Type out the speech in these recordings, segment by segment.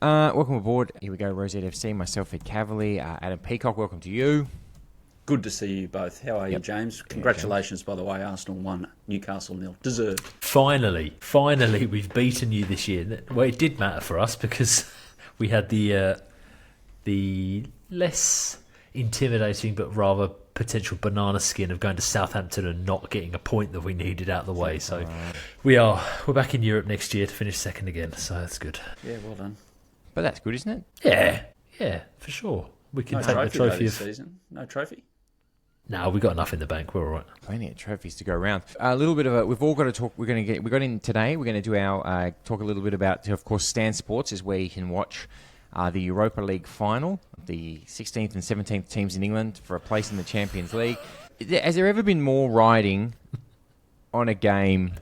Welcome aboard. Here we go, Z FC, myself, Ed Cavalier, Adam Peacock, welcome to you. Good to see you both. How are you, James? Congratulations, by the way. Arsenal won, Newcastle 0. Deserved. Finally, we've beaten you this year. Well, it did matter for us because we had the less intimidating but rather potential banana skin of going to Southampton and not getting a point that we needed out of the way. So we're back in Europe next year to finish second again. So that's good. Yeah, well done. But that's good, isn't it? Yeah, for sure. We can No take trophy the trophy this season. No trophy. No, we got enough in the bank. We're all right. Plenty of trophies to go around. A little bit of we've all got to talk. We got in today. We're going to do our talk a little bit about, of course, Stan Sports is where you can watch the Europa League final, the 16th and 17th teams in England for a place in the Champions League. Has there ever been more riding on a game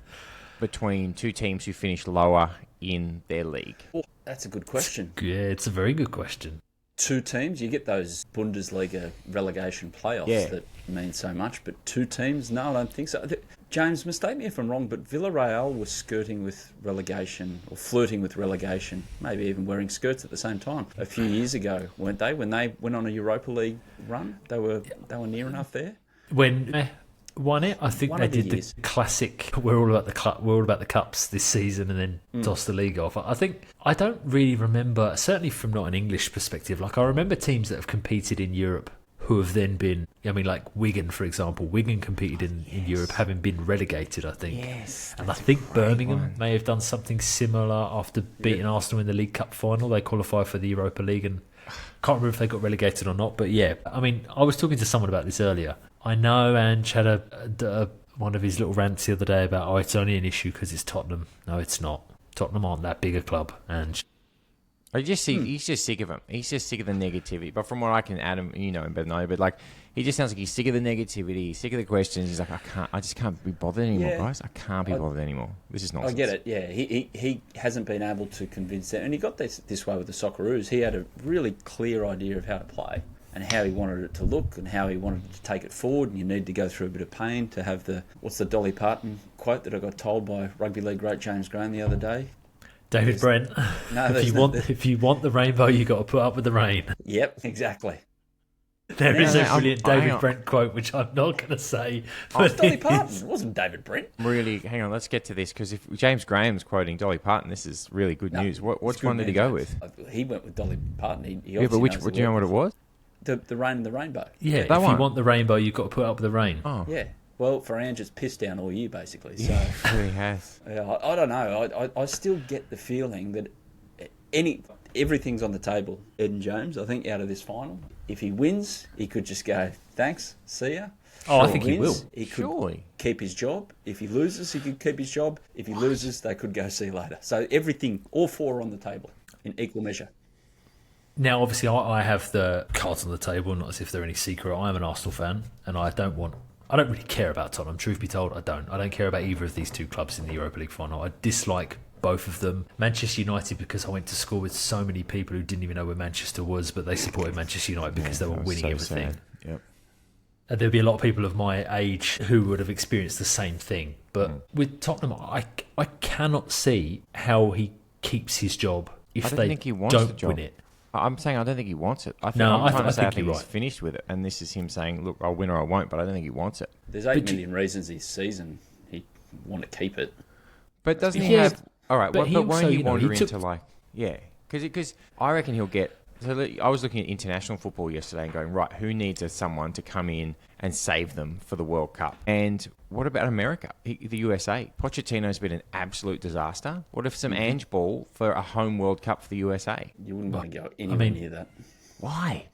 between two teams who finished lower in their league? Well, that's a good question. Yeah, it's a very good question. Two teams, you get those Bundesliga relegation playoffs that mean so much, but two teams, no, I don't think so. James, mistake me if I'm wrong, but Villarreal was skirting with relegation, or flirting with relegation, maybe even wearing skirts at the same time a few years ago, weren't they? When they went on a Europa League run, they were near enough there. When won it, I think One they of the did years. the classic. We're all about the club. We're all about the cups this season, and then toss the league off. I don't really remember, certainly from not an English perspective. Like I remember teams that have competed in Europe who have then been. I mean, like Wigan, for example. Wigan competed in Europe, having been relegated. I think. Yes, and I think Birmingham may have done something similar after beating Arsenal in the League Cup final. They qualified for the Europa League, and can't remember if they got relegated or not. But yeah, I mean, I was talking to someone about this earlier. I know Ange had one of his little rants the other day about, it's only an issue because it's Tottenham. No, it's not. Tottenham aren't that big a club. And he's just sick of him. He's just sick of the negativity. But from what I can, Adam, you know him better than I, but like he just sounds like he's sick of the negativity, he's sick of the questions. He's like, I just can't be bothered anymore, guys. I can't be bothered anymore. This is nonsense. I get it. Yeah, he hasn't been able to convince them, and he got this way with the Socceroos. He had a really clear idea of how to play, and how he wanted it to look, and how he wanted to take it forward. And you need to go through a bit of pain to have what's the Dolly Parton quote that I got told by rugby league great James Graham the other day? David Brent, if you want the rainbow, you got to put up with the rain. Yep, exactly. There is a brilliant David Brent quote, which I'm not going to say. It's Dolly Parton. It wasn't David Brent. Really, hang on, let's get to this, because if James Graham's quoting Dolly Parton, this is really good news. Which one did he go with? He went with Dolly Parton. Do you know what it was? The Rain and the Rainbow. Yeah, if you want the rainbow, you've got to put up with the rain. Oh. Yeah. Well, for Ange, it's pissed down all year, basically. So it really has. I don't know. I still get the feeling that everything's on the table, Ed and James, I think, out of this final. If he wins, he could just go, thanks, see ya. Oh, I think he will. He could keep his job. If he loses, he could keep his job. If he loses, they could go see you later. So everything, all four are on the table in equal measure. Now, obviously, I have the cards on the table, not as if they're any secret. I am an Arsenal fan, and I don't really care about Tottenham. Truth be told, I don't care about either of these two clubs in the Europa League final. I dislike both of them. Manchester United, because I went to school with so many people who didn't even know where Manchester was, but they supported Manchester United because they were winning everything. Yep. And there'd be a lot of people of my age who would have experienced the same thing. But with Tottenham, I cannot see how he keeps his job if they don't win it. I'm saying I don't think he wants it. I think he's finished with it, and this is him saying, "Look, I'll win or I won't," but I don't think he wants it. There's 8 million reasons this season he'd want to keep it. But doesn't he have? All right, but won't he wander into because I reckon he'll get. So I was looking at international football yesterday and going, right, who needs someone to come in and save them for the World Cup? And what about America, the USA? Pochettino's been an absolute disaster. What if some Ange ball for a home World Cup for the USA? You wouldn't want to go anywhere near that. Why?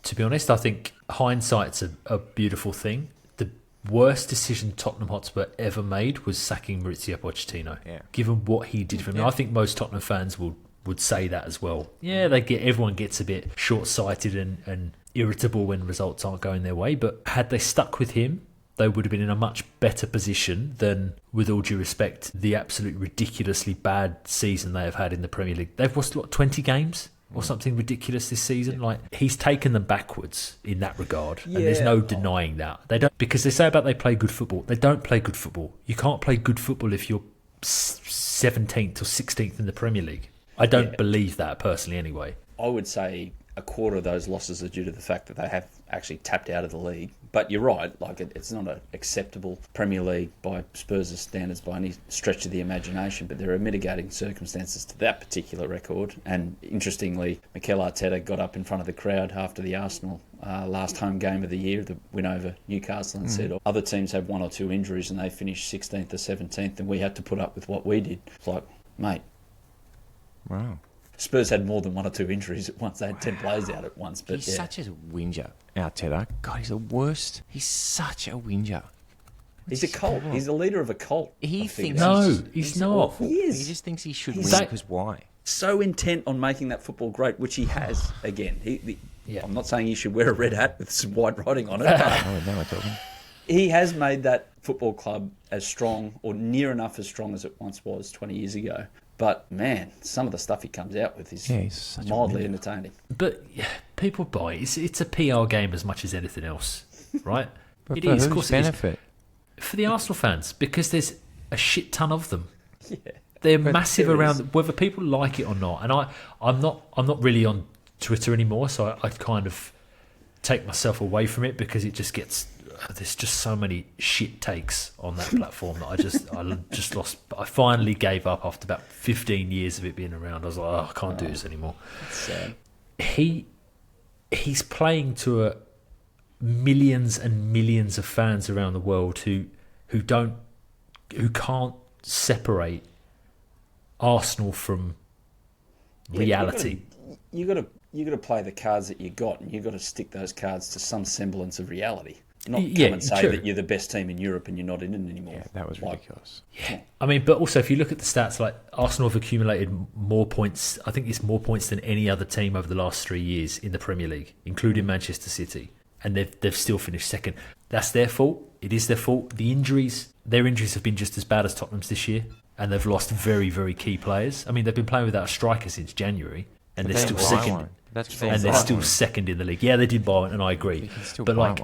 To be honest, I think hindsight's a beautiful thing. The worst decision Tottenham Hotspur ever made was sacking Maurizio Pochettino. Yeah. Given what he did for me, I think most Tottenham fans would say that as well. Yeah, everyone gets a bit short-sighted and irritable when results aren't going their way, but had they stuck with him, they would have been in a much better position than, with all due respect, the absolute ridiculously bad season they have had in the Premier League. They've lost 20 games or something ridiculous this season. Like, he's taken them backwards in that regard, and there's no denying that. They don't, because they say about they play good football. They don't play good football. You can't play good football if you're 17th or 16th in the Premier League. I don't believe that personally anyway. I would say a quarter of those losses are due to the fact that they have actually tapped out of the league. But you're right, like it's not an acceptable Premier League by Spurs' standards by any stretch of the imagination, but there are mitigating circumstances to that particular record. And interestingly, Mikel Arteta got up in front of the crowd after the Arsenal last home game of the year, the win over Newcastle, and said other teams have one or two injuries and they finished 16th or 17th and we had to put up with what we did. It's like, mate. Wow. Spurs had more than one or two injuries at once. They had 10 players out at once. But he's such a whinger, Arteta. God, he's the worst. He's such a whinger. He's a cult. He's the leader of a cult. He thinks he's not. Awful. He is. He just thinks he should win because why? So intent on making that football great, which he has. Again, I'm not saying he should wear a red hat with some white writing on it. But Oh, now we're talking. he has made that football club as strong or near enough as strong as it once was 20 years ago. But, man, some of the stuff he comes out with is mildly entertaining. But people buy it. It's a PR game as much as anything else, right? But it for is, of whose course benefit? It is. For the Arsenal fans, because there's a shit ton of them. Yeah. They're massive around, whether people like it or not. And I'm not really on Twitter anymore, so I kind of take myself away from it because it just gets... There's just so many shit takes on that platform that I just lost. I finally gave up after about 15 years of it being around. I was like, oh, I can't do this anymore. Sad. He's playing to millions and millions of fans around the world who can't separate Arsenal from reality. You got to play the cards that you got, and you got to stick those cards to some semblance of reality. Not come and say that you're the best team in Europe and you're not in it anymore. Yeah, that was ridiculous. Yeah. I mean, but also if you look at the stats, like Arsenal have accumulated more points. I think it's more points than any other team over the last 3 years in the Premier League, including Manchester City. And they've still finished second. That's their fault. It is their fault. Their injuries have been just as bad as Tottenham's this year. And they've lost very, very key players. I mean, they've been playing without a striker since January. And they're still second. Second in the league. Yeah, they did buy one, and I agree. But like...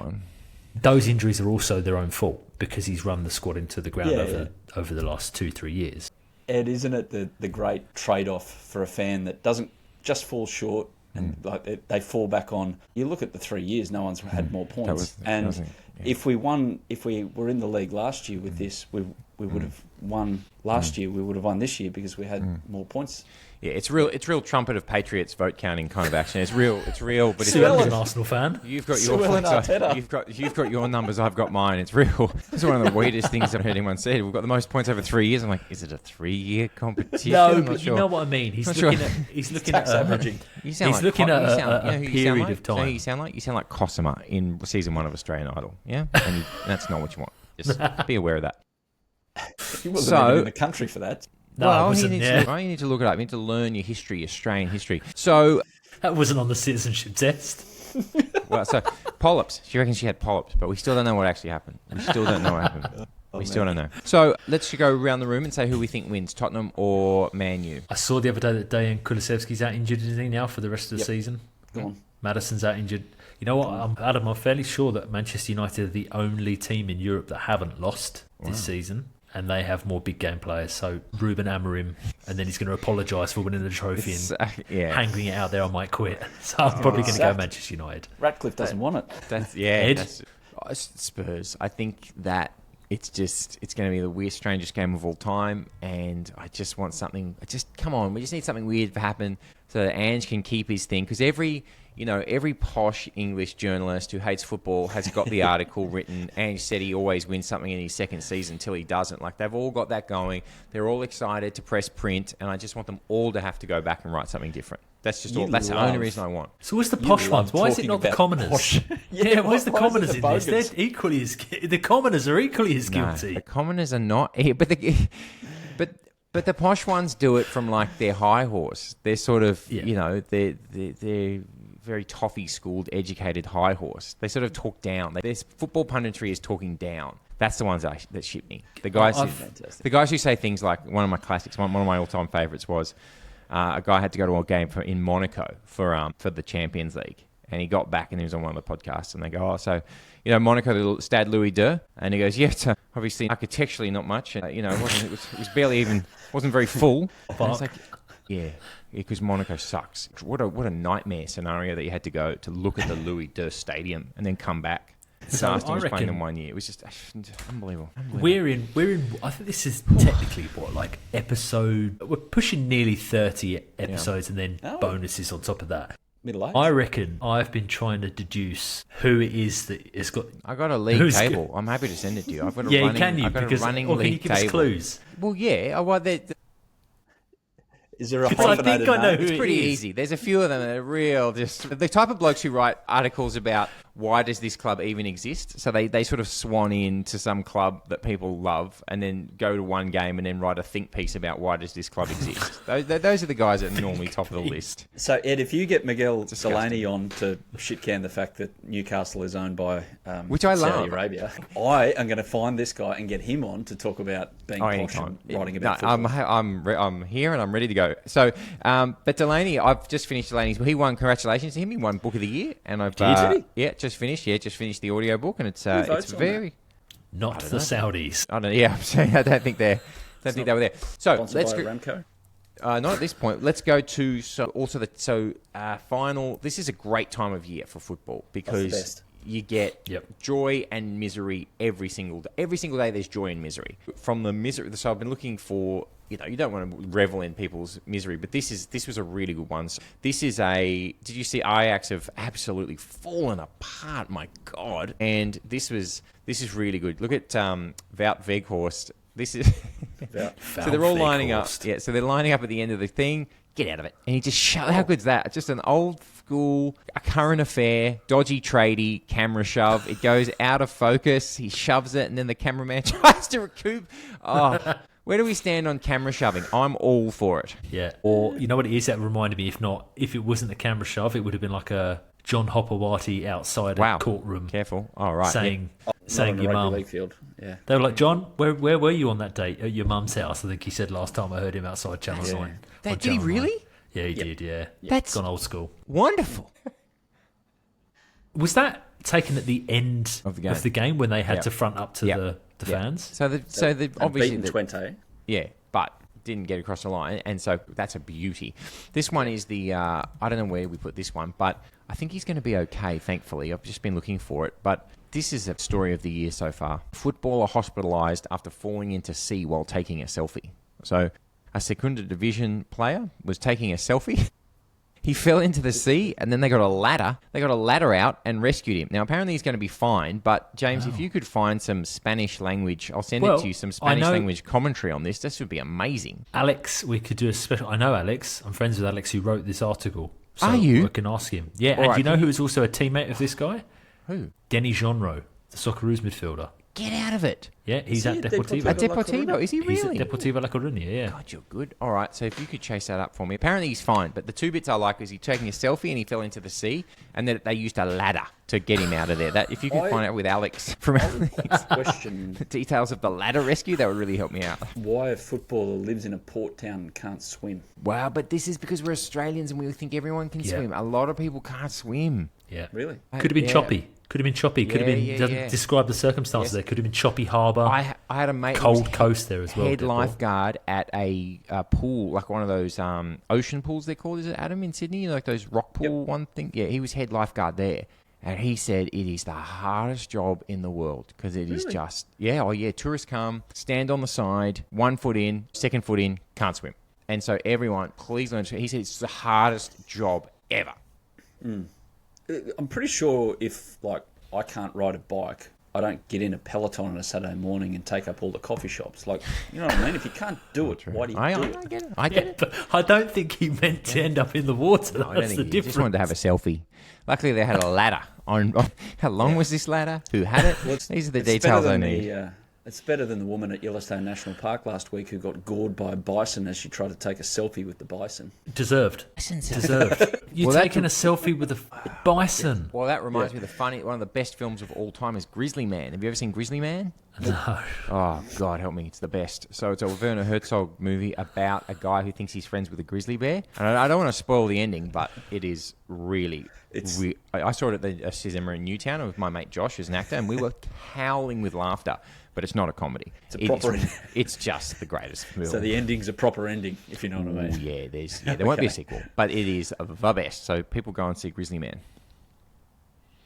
Those injuries are also their own fault because he's run the squad into the ground over the last 2-3 years. Ed, isn't it the great trade-off for a fan that doesn't just fall short and like they fall back on? You look at the 3 years, no one's had more points. If we were in the league last year with this, we would have won last year. We would have won this year because we had more points. Yeah, it's real trumpet of Patriots vote counting kind of action. It's real, but it's Sue Ellen's an Arsenal fan. You've got your numbers, I've got mine. It's real. It's one of the weirdest things I've heard anyone say. We've got the most points over 3 years. I'm like, is it a 3-year competition? No, but you know what I mean. He's looking at averaging. He's looking at a period of time. You know who you sound like? You sound like Cosima in season 1 of Australian Idol. Yeah, and that's not what you want. Just be aware of that. He wasn't even in the country for that. No, you need to look it up. You need to learn your history, Australian history. So that wasn't on the citizenship test. Well, so polyps. She reckons she had polyps, but we still don't know what actually happened. We still don't know what happened. We still don't know. So let's go around the room and say who we think wins, Tottenham or Man U. I saw the other day that Dejan Kulusevski's out injured, isn't he, now for the rest of the season? Go on. Madison's out injured. You know what, Adam, I'm fairly sure that Manchester United are the only team in Europe that haven't lost this season. And they have more big game players. So Ruben Amorim, and then he's going to apologise for winning the trophy and hanging it out there. I might quit. So I'm probably going to go Manchester United. Ratcliffe doesn't want it. That's Spurs. I think that it's going to be the weirdest, strangest game of all time, and I just want something. Come on, we just need something weird to happen so that Ange can keep his thing, because every posh English journalist who hates football has got the article written. Ange said he always wins something in his second season until he doesn't. Like, they've all got that going. They're all excited to press print, and I just want them all to have to go back and write something different. That's just all. That's the only reason I want. So what's the posh ones? Why is it not the commoners? Where's the commoners in this? They're equally as the commoners are equally as guilty. The commoners are not, but the posh ones do it from like their high horse. They're sort of they're very toffee schooled, educated high horse. They sort of talk down. Their football punditry is talking down. That's the ones that ship me. The guys who say things like, one of my classics, one of my all-time favourites was a guy had to go to a game in Monaco for the Champions League, and he got back and he was on one of the podcasts, and they go, Monaco, the Stade Louis II, and he goes, it's obviously architecturally not much, it was barely even, wasn't very full. And it's like, because Monaco sucks. What a nightmare scenario that you had to go to look at the Louis II Stadium and then come back. Disaster was playing in 1 year. It was just unbelievable. We're in. I think this is technically we're pushing nearly 30 episodes and then bonuses on top of that. Middle age. I reckon I've been trying to deduce who it is that has got. I got a league table. I'm happy to send it to you. I've got a running, can you? I've got Because a running can league you give table. us clues? Well, yeah. Is there a I hyphenated think I know name? who It's it pretty is. easy. There's a few of them that are real. Just the type of blokes who write articles about why does this club even exist. So they sort of swan in to some club that people love and then go to one game and then write a think piece about why does this club exist. Those are the guys that are normally top of the list. So, Ed, if you get Miguel Delaney on to shit-can the fact that Newcastle is owned by Which I Saudi love. Arabia, I am going to find this guy and get him on to talk about being posh Anytime. and writing about football. I'm here and I'm ready to go. So, but Delaney, I've just finished Delaney's. He won. Congratulations to him. He won Book of the Year, and I've Did he? just finished the audio book, and it's votes on very. Not the Saudis. I don't. Yeah, I'm saying I don't think they were there. So Sponsored let's by go. Aramco. Not at this point. Let's go to final. This is a great time of year for football because best. you get joy and misery every single day. Every single day, there's joy and misery. From the misery, so I've been looking for. You don't want to revel in people's misery, but this was a really good one. So this is did you see Ajax have absolutely fallen apart? My God! And this is really good. Look at Wout Weghorst. This is so they're all lining up. Yeah, so they're lining up at the end of the thing. Get out of it! And he just how good's that? Just an old school, a current affair, dodgy tradie camera shove. It goes out of focus. He shoves it, and then the cameraman tries to recoup. Oh. Where do we stand on camera shoving? I'm all for it. Yeah. Or, you know what it is? That reminded me, if it wasn't a camera shove, it would have been like a John Hopperwhite outside a courtroom. Careful. All right. Saying Not your on a mum. rugby league field. Yeah. They were like, John, where were you on that date? At your mum's house, I think he said last time I heard him outside Channel 9. Did he really? Yeah, he did, yeah. That's gone old school. Wonderful. Was that taken at the end of the game when they had to front up to the fans? So the obviously beaten 20. Yeah, but didn't get across the line, and so that's a beauty. This one is the I don't know where we put this one, but I think he's going to be okay. Thankfully, I've just been looking for it, but this is a story of the year so far. Footballer hospitalised after falling into sea while taking a selfie. So a Segunda Division player was taking a selfie. He fell into the sea, and then they got a ladder. They got a ladder out and rescued him. Now, apparently he's going to be fine, but James, if you could find some Spanish language, I'll send it to you, some Spanish language commentary on this. This would be amazing. Alex, we could do a special... I know Alex. I'm friends with Alex who wrote this article. So Are you? I can ask him. Yeah, All and right, do you know who is also a teammate of this guy? Who? Denny Genro, the Socceroos midfielder. Get out of it. Yeah, he's at Deportivo. At Deportivo, is he really? He's at Deportivo La Coruña, yeah. God, you're good. All right, so if you could chase that up for me. Apparently he's fine, but the two bits I like is he's taking a selfie and he fell into the sea, and then they used a ladder to get him out of there. That if you could find out with Alex from Question the details of the ladder rescue, that would really help me out. why a footballer lives in a port town and can't swim. Wow, but this is because we're Australians and we think everyone can swim. A lot of people can't swim. Yeah. Really? Could have been choppy. Could have been choppy. Could have been... doesn't describe the circumstances there. Could have been choppy harbour. I had a mate cold coast there as well. Head lifeguard at a pool, like one of those ocean pools they're called. Is it Adam in Sydney? Like those rock pool one thing? Yeah, he was head lifeguard there. And he said it is the hardest job in the world because it is just... tourists come, stand on the side, 1 foot in, 2nd foot in, can't swim. And so everyone, please learn to swim. He said it's the hardest job ever. I'm pretty sure if, I can't ride a bike, I don't get in a Peloton on a Saturday morning and take up all the coffee shops. You know what I mean? If you can't do it, why do you do it? I get it. I get it. But I don't think he meant to end up in the water. No, I don't That's think the he difference. just wanted to have a selfie. Luckily, they had a ladder. How long was this ladder? Who had it? These are the details I need. It's better than the woman at Yellowstone National Park last week who got gored by a bison as she tried to take a selfie with the bison. Deserved. You're taking a selfie with a bison. Well, that reminds me of one of the best films of all time is Grizzly Man. Have you ever seen Grizzly Man? No. Oh, God, help me. It's the best. So it's a Werner Herzog movie about a guy who thinks he's friends with a grizzly bear. And I don't want to spoil the ending, but it is really... I saw it at the cinema in Newtown with my mate Josh, who's an actor, and we were howling with laughter but it's not a comedy. It's a proper ending. It's just the greatest film. So the ending's a proper ending, if you know what I mean. Yeah, there won't be a sequel, but it is the best. So people go and see Grizzly Man.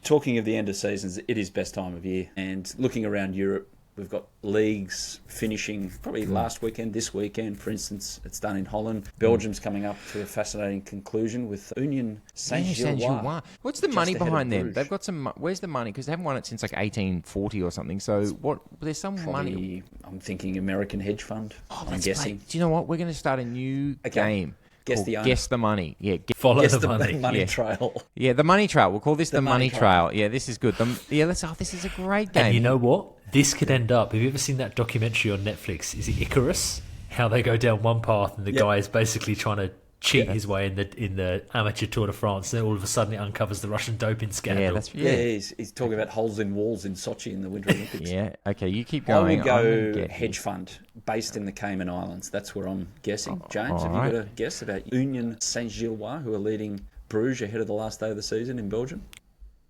Talking of the end of seasons, it is best time of year. And looking around Europe, we've got leagues finishing probably last weekend, this weekend, for instance. It's done in Holland. Belgium's coming up to a fascinating conclusion with Union Saint-Gilloise. What's the money behind them? They've got some... Where's the money? Because they haven't won it since like 1840 or something. So what? There's some money... I'm thinking American hedge fund, I'm guessing. Do you know what? We're going to start a new game. Guess the money. Yeah. Follow the money. money trail. Yeah, the money trail. We'll call this the money trail. Yeah, this is good. This is a great game. And you know what? This could end up... Have you ever seen that documentary on Netflix? Is it Icarus? How they go down one path and the guy is basically trying to cheat his way in the amateur Tour de France, and then all of a sudden it uncovers the Russian doping scandal. He's talking about holes in walls in Sochi in the Winter Olympics. Yeah, okay, you keep going. I will go hedge fund based in the Cayman Islands. That's where I'm guessing. James, have you got a guess about Union Saint-Gilloise, who are leading Bruges ahead of the last day of the season in Belgium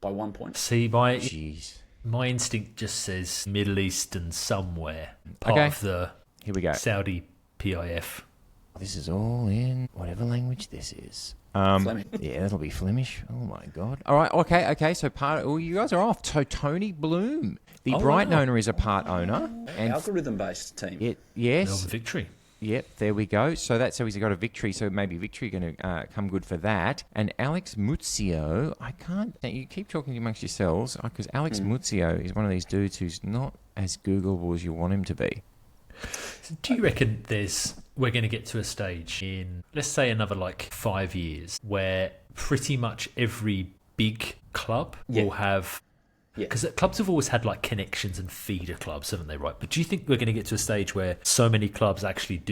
by 1 point? See, my instinct just says Middle Eastern somewhere, part of the Here we go. Saudi PIF. This is all in whatever language this is. Flemish. Yeah, that'll be Flemish. Oh my god. All right. Okay. So you guys are off. So Tony Bloom, the Brighton owner, is a part owner, and algorithm-based team. Yes. Melbourne Victory. Yep, there we go. So he's got a victory. So maybe victory going to come good for that. And Alex Muzio, you keep talking amongst yourselves because Alex Muzio is one of these dudes who's not as Googleable as you want him to be. So do you reckon we're going to get to a stage in, let's say, another 5 years where pretty much every big club will have... Because clubs have always had connections and feeder clubs, haven't they, right? But do you think we're going to get to a stage where so many clubs actually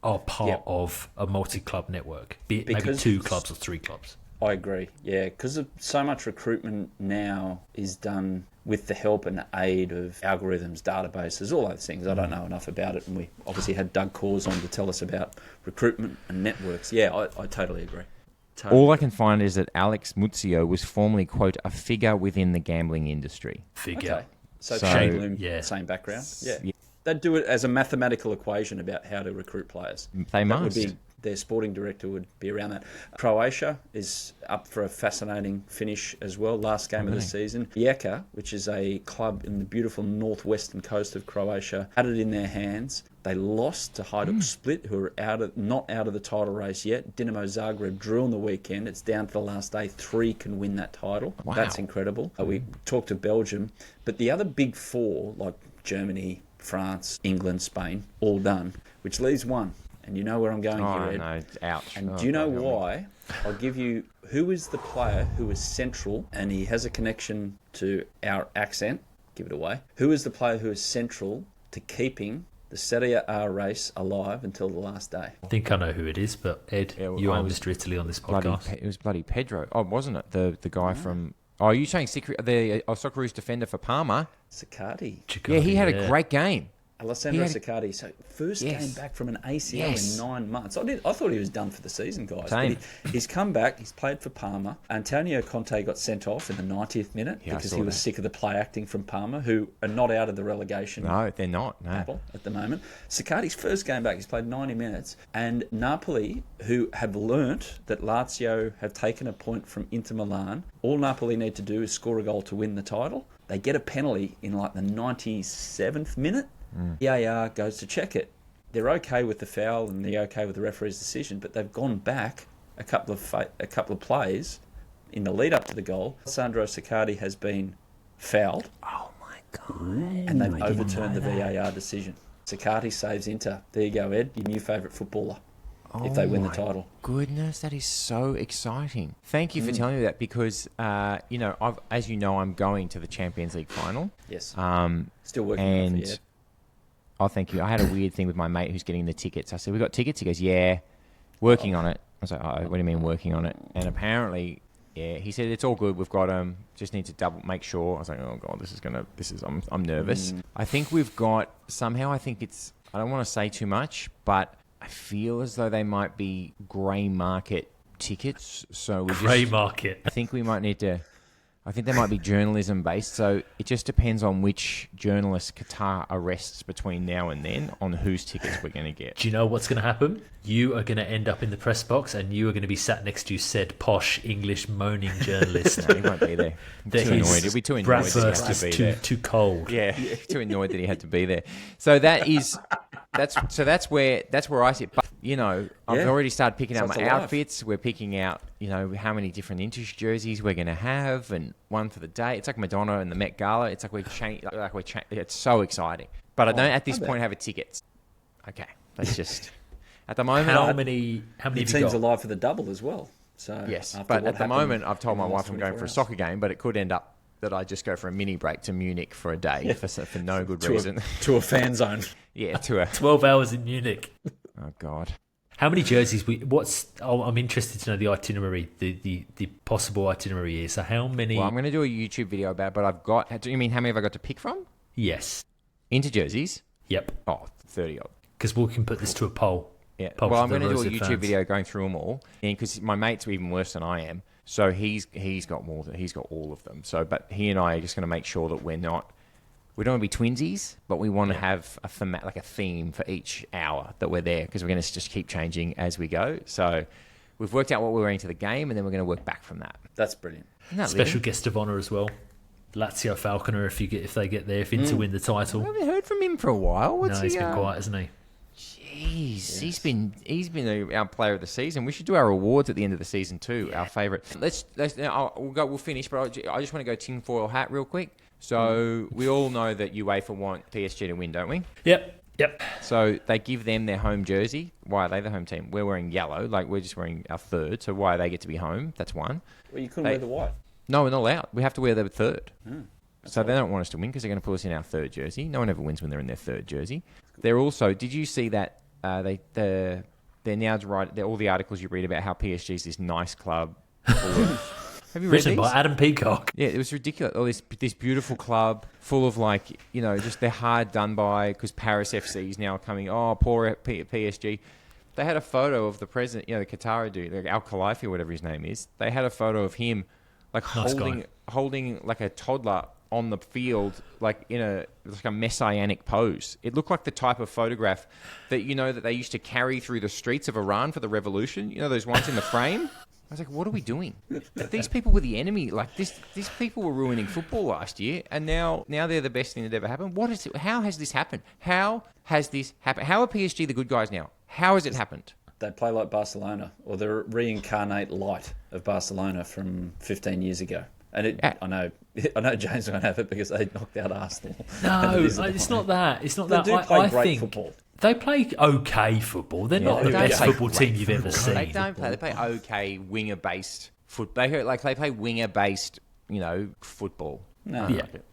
are part of a multi-club network? Be it maybe 2 clubs or 3 clubs? I agree, because of so much recruitment now is done with the help and aid of algorithms, databases, all those things. I don't know enough about it, and we obviously had Doug Cause on to tell us about recruitment and networks. I totally agree. All I can find is that Alex Muzio was formerly, quote, a figure within the gambling industry. Okay. So Shane Bloom, same background. Yeah. They'd do it as a mathematical equation about how to recruit players. They must. Their sporting director would be around that. Croatia is up for a fascinating finish as well. Last game of the season. Rijeka, which is a club in the beautiful northwestern coast of Croatia, had it in their hands. They lost to Hajduk Split, who are not out of the title race yet. Dinamo Zagreb drew on the weekend. It's down to the last day. 3 can win that title. Wow. That's incredible. We talked to Belgium. But the other big 4, like Germany, France, England, Spain, all done, which leaves one. And you know where I'm going here, Ed. No, ouch. And do you know why? I'll give you who is the player who is central, and he has a connection to our accent. Give it away. Who is the player who is central to keeping the Serie A race alive until the last day? I think I know who it is, but Ed, you are Mr. Italy on this podcast. It was bloody Pedro. Oh, wasn't it? The guy from... Oh, are you saying the Socceroos defender for Parma? Siccardi. Yeah, he had a great game. Alessandro Siccardi. So first came back from an ACL in 9 months. I thought he was done for the season, guys. Same. But he's come back. He's played for Parma. Antonio Conte got sent off in the 90th minute because he was sick of the play acting from Parma, who are not out of the relegation. No, they're not. No. Battle at the moment. Siccardi's first game back, he's played 90 minutes. And Napoli, who have learnt that Lazio have taken a point from Inter Milan, all Napoli need to do is score a goal to win the title. They get a penalty in the 97th minute. VAR goes to check it. They're okay with the foul and they're okay with the referee's decision, but they've gone back a couple of plays in the lead up to the goal. Sandro Siccardi has been fouled. Oh my god! And they've overturned the VAR decision. Siccardi saves Inter. There you go, Ed, your new favourite footballer. If they win the title. Goodness, that is so exciting. Thank you for telling me that because, as you know, I'm going to the Champions League final. Yes. Still working on it for you. Oh, thank you. I had a weird thing with my mate who's getting the tickets. I said, we got tickets? He goes, yeah, working on it. I was like, what do you mean working on it? And apparently, he said, it's all good. We've got them. Just need to make sure. I was like, oh, God, I'm nervous. I think we've got, somehow I don't want to say too much, but I feel as though they might be grey market tickets. So grey market. I think we might need to I think they might be journalism based, so it just depends on which journalist Qatar arrests between now and then on whose tickets we're going to get. Do you know what's going to happen? You are going to end up in the press box and you are going to be sat next to said posh English moaning journalist. No, he won't be there. Too annoyed. He'll be too annoyed that he has to be there. Too cold. Yeah, too annoyed that he had to be there. So that's where I sit. But I've already started picking out my outfits. We're picking out how many different Intish jerseys we're going to have, and one for the day. It's like Madonna and the Met Gala. It's like it's so exciting. But I don't at this point have a ticket. Okay, that's just at the moment. How many teams alive for the double as well? So yes, but at the moment I've told my wife I'm going for a soccer game, but it could end up that I just go for a mini break to Munich for a day for no good reason. To a fan zone. Yeah, to a 12 hours in Munich. Oh God. How many jerseys? I'm interested to know the itinerary, the possible itinerary here. So how many? Well, I'm going to do a YouTube video about it, but I've got. Do you mean how many have I got to pick from? Yes. Into jerseys? Yep. 30 odd. Because we can put this to a poll. Yeah. Well, I'm going to do a YouTube video going through them all, because my mate's even worse than I am. So he's got more. He's got all of them. So, but he and I are just going to make sure that we don't want to be twinsies, but we want to have a theme for each hour that we're there, because we're going to just keep changing as we go. So we've worked out what we're wearing to the game, and then we're going to work back from that. That's brilliant. Special guest of honour as well. Lazio Falconer, if they get there, if Inter win the title. I haven't heard from him for a while. He's been quiet, hasn't he? Jeez, yes. He's been our player of the season. We should do our awards at the end of the season too. Yeah. Our favourite. We'll finish, but I just want to go tinfoil hat real quick. So we all know that UEFA want PSG to win, don't we? Yep. So they give them their home jersey. Why are they the home team? We're wearing yellow, like we're just wearing our third. So why do they get to be home? That's one. Well, you couldn't wear the white. No, we're not allowed. We have to wear the third. So they don't want us to win because they're going to put us in our third jersey. No one ever wins when they're in their third jersey. They're also. Did you see that? They're now right. All the articles you read about how PSG is this nice club. Have you read Written by Adam Peacock. Yeah, it was ridiculous. All this beautiful club full of just they're hard done by because Paris FC is now coming. Oh, poor PSG. They had a photo of the president, the Qatari dude, like Al Khalifi or whatever his name is. They had a photo of him, holding like a toddler on the field, like in a messianic pose. It looked like the type of photograph that that they used to carry through the streets of Iran for the revolution. Those ones in the frame. I was like, what are we doing? These people were the enemy. Like these people were ruining football last year, and now they're the best thing that ever happened. What is it? How has this happened? How has this happened? How are PSG the good guys now? How has it happened? They play like Barcelona, or the reincarnate light of Barcelona from 15 years ago. And I know James won't have it because they knocked out Arsenal. No, it's not that. It's not that. They do play great football. They play okay football. They're not the best football team you've ever seen. They don't play. They play okay winger-based football. They play winger-based, football. No,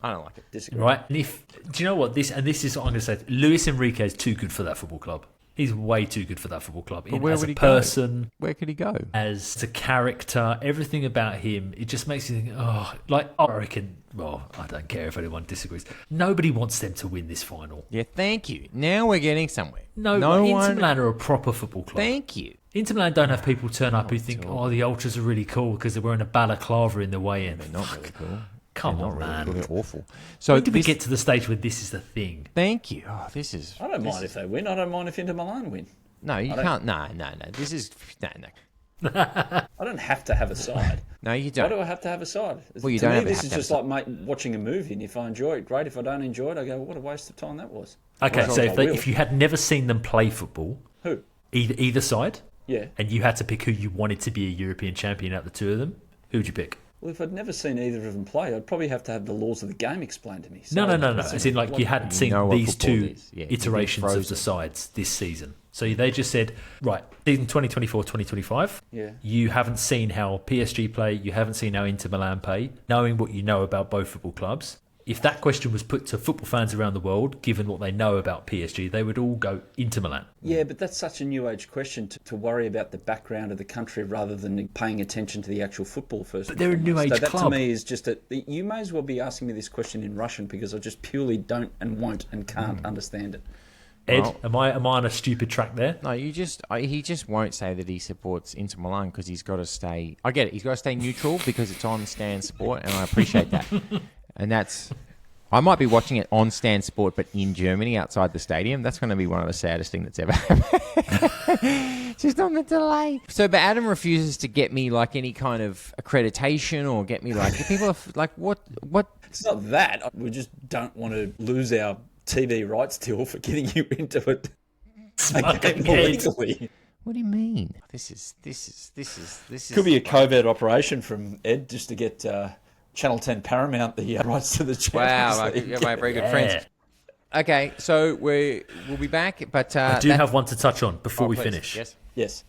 I don't like it. Disagree. Right? And do you know what this? And this is what I'm going to say. Luis Enrique is too good for that football club. He's way too good for that football club. But where as would a he person, go? Where could he go? As a character, everything about him, it just makes you think, I reckon, I don't care if anyone disagrees. Nobody wants them to win this final. Yeah, thank you. Now we're getting somewhere. Inter Milan are a proper football club. Thank you. Inter Milan don't have people turn up who think, the ultras are really cool because they're wearing a balaclava in the way in. They're not really cool. Come on, man. They're awful. So when did we get to the stage where this is the thing? Thank you. This is... I don't mind if they win. I don't mind if Inter Milan win. No, you can't. No. This is... No. I don't have to have a side. No, you don't. Why do I have to have a side? Well, you to don't me, have this is just like watching a movie, and if I enjoy it, great. If I don't enjoy it, I go, what a waste of time that was. Okay, so if you had never seen them play football... Who? Either side? Yeah. And you had to pick who you wanted to be a European champion out of the two of them, who would you pick? Well, if I'd never seen either of them play, I'd probably have to have the laws of the game explained to me. So No. As in, you hadn't seen these two iterations of the sides this season. So they just said, right, season 2024-2025, you haven't seen how PSG play, you haven't seen how Inter Milan play, knowing what you know about both football clubs. If that question was put to football fans around the world, given what they know about PSG, they would all go Inter Milan. Yeah, but that's such a new age question to worry about the background of the country rather than paying attention to the actual football first. But they're a new age club. That to me is just you may as well be asking me this question in Russian because I just purely don't and won't and can't understand it. Ed, Well- am I on a stupid track there? No, he just won't say that he supports Inter Milan because he's got to stay. I get it. He's got to stay neutral because it's on Stan Sport, and I appreciate that. And that's. I might be watching it on Stan Sport, but in Germany, outside the stadium. That's going to be one of the saddest things that's ever happened. Just on the delay. So, but Adam refuses to get me like any kind of accreditation or get me like people are like, what? It's not that. We just don't want to lose our TV rights deal for getting you into it again illegally. What do you mean? This is. Could be a covert operation from Ed just to get Channel 10 Paramount the rights to the Champions League. You're my very good friends. Okay, so we'll be back, but I do have one to touch on before we please. finish. Yes.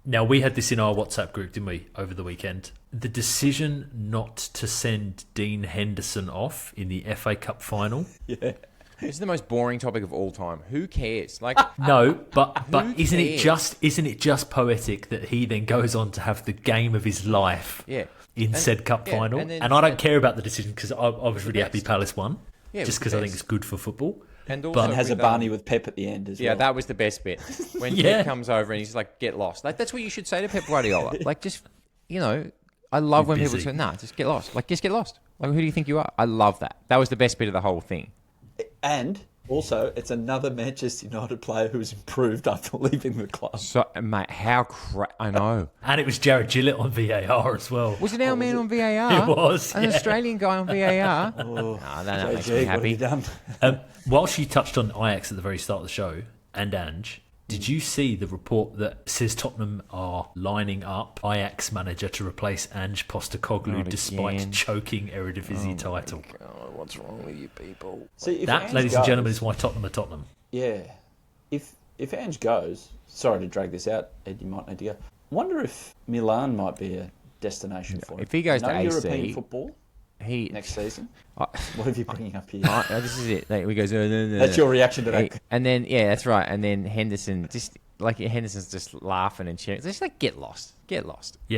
Now, we had this in our WhatsApp group, didn't we, over the weekend? The decision not to send Dean Henderson off in the FA Cup final. Yeah. This is the most boring topic of all time. Who cares? Like, No, but isn't cares? it just poetic that he then goes on to have the game of his life in said cup final? And I don't care about the decision because I was really happy Palace won, just because I think it's good for football. And also And has a Barney with Pep at the end as well. Yeah, that was the best bit. When Pep comes over and he's like, get lost. Like, that's what you should say to Pep Guardiola. Like, just, I love when people say, nah, just get lost. Like, just get lost. Like, who do you think you are? I love that. That was the best bit of the whole thing. And also, it's another Manchester United player who's improved after leaving the club. So, mate, I know. And it was Jared Gillett on VAR as well. Was it our man on VAR? It was, An Australian guy on VAR? Oh, that makes me JG, what have happy. you done? Whilst you touched on Ajax at the very start of the show, and Ange, did you see the report that says Tottenham are lining up Ajax manager to replace Ange Postecoglou Not despite again. choking Eredivisie title? God, what's wrong with you people? See, if That, Ange ladies and goes- gentlemen, is why Tottenham are Tottenham. Yeah. If Ange goes, sorry to drag this out, Ed, you might need to go. Wonder if Milan might be a destination for him. If he goes no to AC, European football next season. What are you bringing up here? This is it. Like, we goes, no. That's your reaction to that. And then, that's right. And then Henderson, Henderson's just laughing and cheering. It's just like, get lost. Yeah.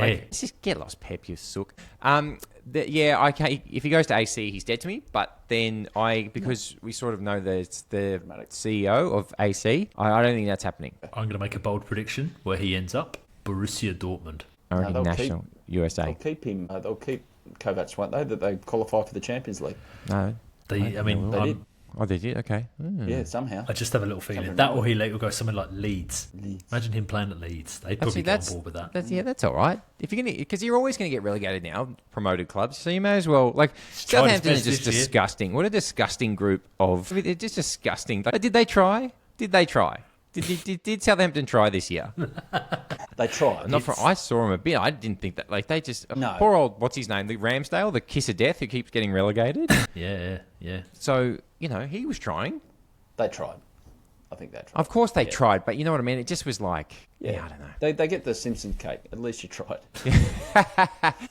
Like, just get lost, Pep, you sook. Okay. If he goes to AC, he's dead to me. But then because we sort of know that it's the CEO of AC, I don't think that's happening. I'm going to make a bold prediction where he ends up. Borussia Dortmund. I reckon they'll National USA. They'll keep him. They'll keep Kovac, won't they? That they qualify for the Champions League. No. They They did. Oh, they did? Okay. Yeah, somehow. I just have a little feeling that, or he'll go somewhere like Leeds. Imagine him playing at Leeds. They'd probably get on board with that. That's all right. If you're gonna, because you're always going to get relegated now, promoted clubs. So you may as well Southampton is just disgusting. What a disgusting group of. They're just disgusting. Like, did they try? Did Southampton try this year? They tried. I saw them a bit. I didn't think that. Like, they just No. poor old what's his name, the Ramsdale, the kiss of death, who keeps getting relegated. Yeah. So he was trying. They tried. I think they tried. Of course they tried, but you know what I mean. It just was like, I don't know. They get the Simpson cake. At least you tried.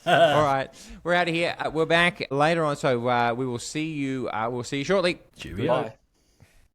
All right, we're out of here. We're back later on, so we will see you. We'll see you shortly. Cheerio. Bye.